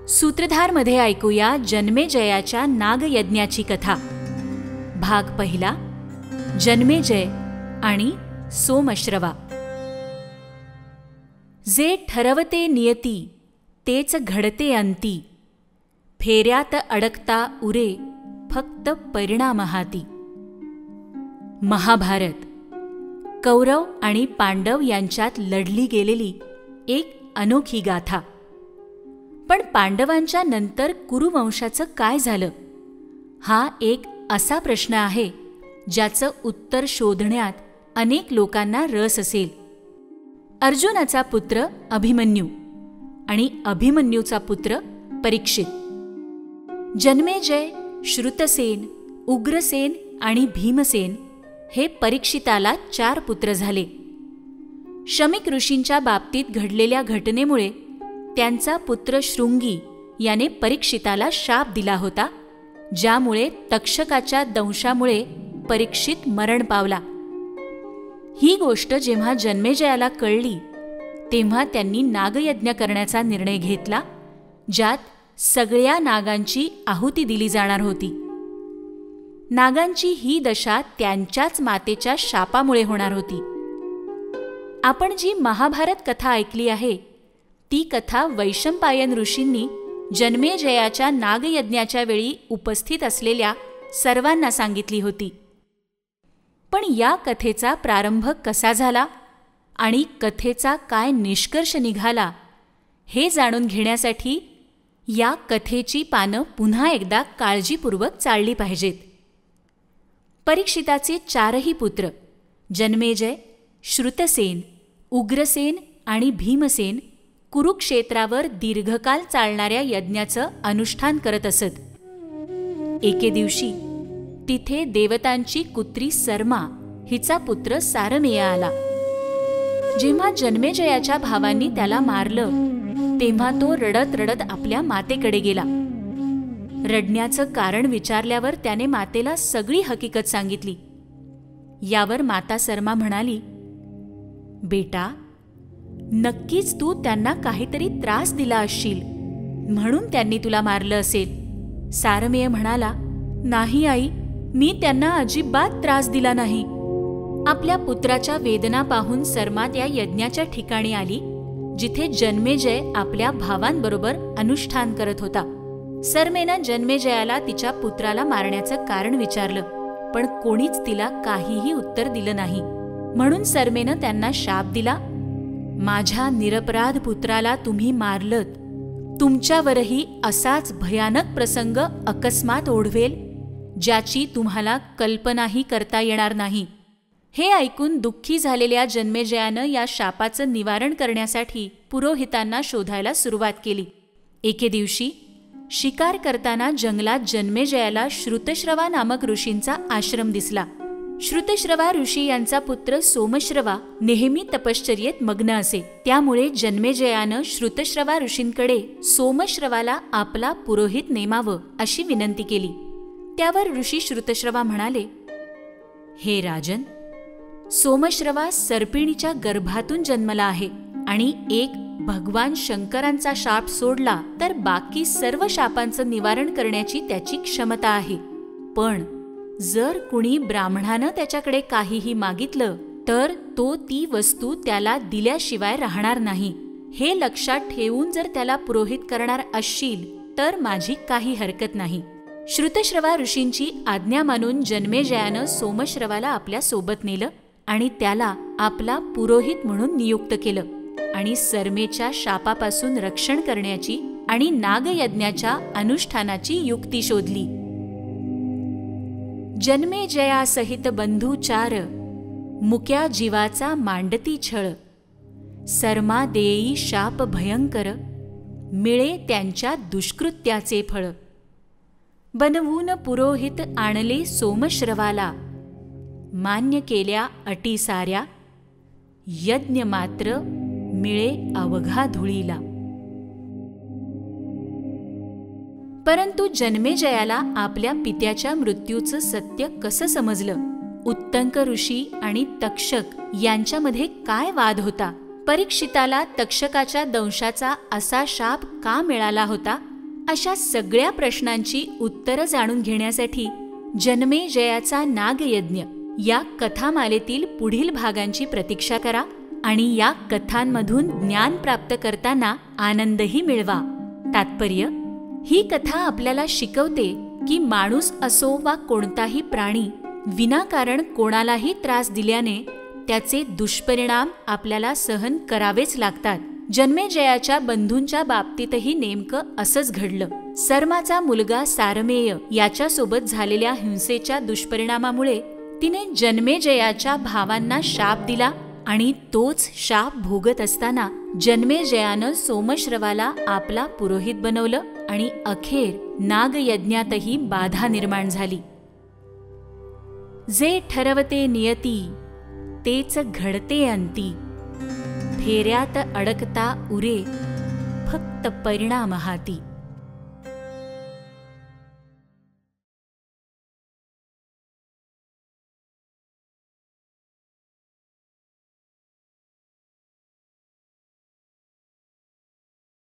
सूत्रधारमध्ये ऐकूया जन्मेजयाच्या नागयज्ञाची कथा. भाग पहिला, जन्मेजय आणि सोमश्रवा. जे ठरवते नियती तेच घडते अंती, फेऱ्यात अडकता उरे फक्त परिणाम हाती. महाभारत. कौरव आणि पांडव यांच्यात लढली गेलेली एक अनोखी गाथा. पण पांडवांच्या नंतर कुरुवंशाचं काय झालं, हा एक असा प्रश्न आहे ज्याचं उत्तर शोधण्यात अनेक लोकांना रस असेल. अर्जुनाचा पुत्र अभिमन्यू आणि अभिमन्यूचा पुत्र परीक्षित. जन्मेजय, श्रुतसेन, उग्रसेन आणि भीमसेन हे परीक्षिताला 4 पुत्र झाले. शमीक ऋषींच्या बाबतीत घडलेल्या घटनेमुळे त्यांचा पुत्र शृंगी याने परीक्षिताला शाप दिला होता, ज्यामुळे तक्षकाच्या दंशामुळे परीक्षित मरण पावला. ही गोष्ट जेव्हा जन्मेजयाला कळली तेव्हा त्यांनी नागयज्ञ करण्याचा निर्णय घेतला, ज्यात सगळ्या नागांची आहुती दिली जाणार होती. नागांची ही दशा त्यांच्याच मातेच्या शापामुळे होणार होती. आपण जी महाभारत कथा ऐकली आहे ती कथा वैशंपायन ऋषींनी जन्मेजयाच्या नागयज्ञाच्या वेळी उपस्थित असलेल्या सर्वांना सांगितली होती. पण या कथेचा प्रारंभ कसा झाला आणि कथेचा काय निष्कर्ष निघाला हे जाणून घेण्यासाठी या कथेची पानं पुन्हा एकदा काळजीपूर्वक चाळली पाहिजेत. परीक्षिताचे 4ही पुत्र जन्मेजय, श्रुतसेन, उग्रसेन आणि भीमसेन कुरुक्षेत्रावर दीर्घकाल चालणाऱ्या यज्ञाचं अनुष्ठान करत असत. एके दिवशी तिथे देवतांची कुत्री सरमा हिचा पुत्र सारमेय आला. जेव्हा जन्मेजयाच्या भावांनी त्याला मारलं तेव्हा तो रडत रडत आपल्या मातेकडे गेला. रडण्याचं कारण विचारल्यावर त्याने मातेला सगळी हकीकत सांगितली. यावर माता सरमा म्हणाली, बेटा, नक्कीच तू त्यांना काहीतरी त्रास दिला असशील म्हणून त्यांनी तुला मारलं असेल. सारमेय म्हणाला, नाही आई, मी त्यांना अजिबात त्रास दिला नाही. आपल्या पुत्राच्या वेदना पाहून सरमा त्या यज्ञाच्या ठिकाणी आली जिथे जन्मेजय आपल्या भावांबरोबर अनुष्ठान करत होता. सरमेनं जन्मेजयाला तिच्या पुत्राला मारण्याचं कारण विचारलं, पण कोणीच तिला काहीही उत्तर दिलं नाही. म्हणून सरमेनं त्यांना शाप दिला, माझ्या निरपराध पुत्राला तुम्ही मारलत, तुमच्यावरही असाच भयानक प्रसंग अकस्मात ओढवेल ज्याची तुम्हाला कल्पनाही करता येणार नाही. हे ऐकून दुःखी झालेल्या जन्मेजयानं या शापाचं निवारण करण्यासाठी पुरोहितांना शोधायला सुरुवात केली. एके दिवशी शिकार करताना जंगलात जन्मेजयाला श्रुतश्रवा नामक ऋषींचा आश्रम दिसला. श्रुतश्रवा ऋषी यांचा पुत्र सोमश्रवा नेहमी तपश्चर्येत मग्न असे. त्यामुळे जन्मेजयानं श्रुतश्रवा ऋषींकडे सोमश्रवाला आपला पुरोहित नेमावं अशी विनंती केली. त्यावर ऋषी श्रुतश्रवा म्हणाले, हे राजन, सोमश्रवा सर्पिणीच्या गर्भातून जन्मला आहे आणि एक भगवान शंकरांचा शाप सोडला तर बाकी सर्व शापांचं निवारण करण्याची त्याची क्षमता आहे. पण जर कुणी ब्राह्मणानं त्याच्याकडे काहीही मागितलं तर तो ती वस्तू त्याला दिल्याशिवाय राहणार नाही. हे लक्षात ठेवून जर त्याला पुरोहित करणार असशील तर माझी काही हरकत नाही. श्रुतश्रवा ऋषींची आज्ञा मानून जन्मेजयानं सोमश्रवाला आपल्या सोबत नेलं आणि त्याला आपला पुरोहित म्हणून नियुक्त केलं आणि सरमेच्या शापापासून रक्षण करण्याची आणि नागयज्ञाच्या अनुष्ठानाची युक्ती शोधली. जन्मेजयासहित बंधू 4, मुक्या जीवाचा मांडती छळ. सरमा देई शाप भयंकर, मिळे त्यांच्या दुष्कृत्याचे फळ. बनवून पुरोहित आणले सोमश्रवाला, मान्य केल्या अटी साऱ्या, यज्ञ मात्र मिळे अवघा धुळीला. परंतु जन्मेजयाला आपल्या पित्याच्या मृत्यूचं सत्य कसं समजलं? उत्तंक ऋषी आणि तक्षक यांच्यामध्ये काय वाद होता? परीक्षिताला तक्षकाच्या दंशाचा असा शाप का मिळाला होता अशा सगळ्या प्रश्नांची उत्तरं जाणून घेण्यासाठी जन्मेजयाचा नागयज्ञ या कथामालेतील पुढील भागांची प्रतीक्षा करा आणि या कथांमधून ज्ञान प्राप्त करताना आनंदही मिळवा. तात्पर्य: ही कथा आपल्याला शिकवते की माणूस असो वा कोणताही प्राणी विनाकारण कोणालाही त्रास दिल्याने त्याचे दुष्परिणाम आपल्याला सहन करावेच लागतात. जन्मेजयाच्या बंधूंच्या बाबतीतही नेमकं असंच घडलं. सर्माचा मुलगा सारमेय याच्यासोबत झालेल्या हिंसेच्या दुष्परिणामामुळे तिने जन्मेजयाच्या भावांना शाप दिला आणि तोच शाप भोगत असताना जन्मेजयानं सोमश्रवाला आपला पुरोहित बनवलं आणि अखेर नागयज्ञातही बाधा निर्माण झाली. जे ठरवते नियती तेच घडते अंती, फेऱ्यात अडकता उरे फक्त परिणाम हाती.